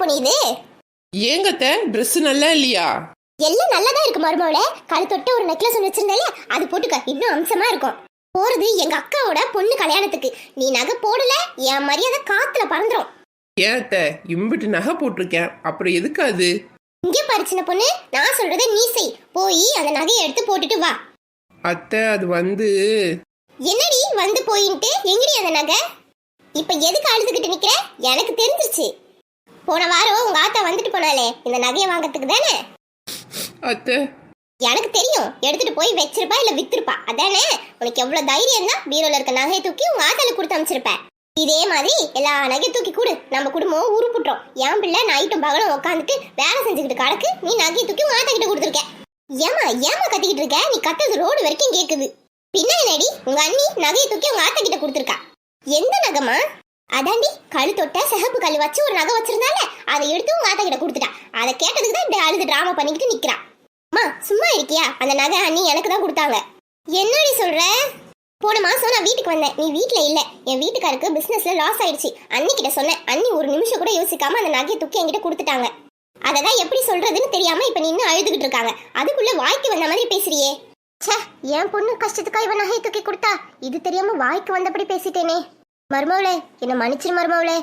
துணி இது? ஏங்கத்த ட்ரெஸ் நல்லா இல்லையா? எல்லாம் நல்லாதான் இருக்கு மருமவளே. கழுத்தொட்ட ஒரு நெக்லஸ் ஒன்று வச்சிருந்தாலே அது போட்டுக்க, இன்னும் அம்சமா இருக்கும். போறது எங்க அக்காவோட பொண்ணு கல்யாணத்துக்கு. நீ நகை போடல என் மரியாதை காத்துல பறந்துரும். ஏன் அத்த இம்பிட்டு நகை போட்டிருக்கேன், அப்புறம் எதுக்கு அது? இங்கே பாரு சின்ன பொண்ணு, நான் சொல்றதை நீ செய். போய் அந்த நகையை எடுத்து போட்டுட்டு வா. அத்தை அது என்னடி வந்து போயின்ட்டு? எங்கடி அந்த நகை? இப்ப எதுக்கு அழுதுகிட்டு நிக்கிற? எனக்கு தெரிஞ்சிருச்சு. போன வாரம் உங்க ஆத்தா வந்துட்டு போனாலே இந்த நகையை வாங்கறதுக்கு தானே? அத்தை எனக்கு தெரியும், எடுத்துட்டு போய் வச்சிருப்பா இல்ல வித்திருப்பா, அதானே? உனக்கு எவ்வளவு தைரியம் தான் பீரோல இருக்க நகையை தூக்கி உங்க ஆத்தால கொடுத்து அமைச்சிருப்ப. இதே மாதிரி எல்லா நகையை தூக்கி கொடு, நம்ம குடும்பம் உருப்புட்டோம். என் பிள்ளை நைட்டும் பகலும் உட்காந்துட்டு வேலை செஞ்சுக்கிட்டு கிடக்கு, நீ நகையை தூக்கி உங்க ஆத்தா கிட்ட கொடுத்துருக்க. ஏமா கத்திக்கிட்டு இருக்க? நீ கத்துறது ரோடு வரைக்கும் கேக்குது. பின்ன என்னடி உங்க அண்ணி நகையை தூக்கி உங்க ஆத்தா கிட்ட கொடுத்துருக்கா. எந்த நகைமா? அதாண்டி கழுத்தொட்ட சிகப்பு கல் வச்சு ஒரு நகை வச்சிருந்தால அதை எடுத்து உங்க ஆத்தா கிட்ட கொடுத்துட்டா. அதை கேட்டதுக்கு தான் இப்படி அழுது டிராமா பண்ணிக்கிட்டு நிக்கிறா. அம்மா சும்மா இருக்கியா? அந்த நகை அண்ணி எனக்கு தான் கொடுத்தாங்க. என்னடி சொல்ற? போன மாசம் நான் வீட்டுக்கு வந்தேன், நீ வீட்டுல இல்ல. என் வீட்டுக்காருக்கு பிசினஸ்ல லாஸ் ஆயிடுச்சு. அண்ணி கிட்ட சொன்னேன், அண்ணி ஒரு நிமிஷம் கூட யோசிக்காம அந்த நகையை தூக்கி என்கிட்ட கொடுத்துட்டாங்க. அததான் எப்படி சொல்றதுன்னு தெரியாம இப்ப நீ இன்னும் அழுதுகிட்டு இருக்காங்க. அதுக்குள்ள வாய்க்கு வந்த மாதிரி பேசுறியே. சே, என் பொண்ணு கஷ்டத்துக்கா இவன் நகையை தூக்கி கொடுத்தா, இது தெரியாம வாய்க்கு வந்தபடி பேசிட்டேனே. மருமவளே, என்ன மன்னிச்சிரு மருமவளே.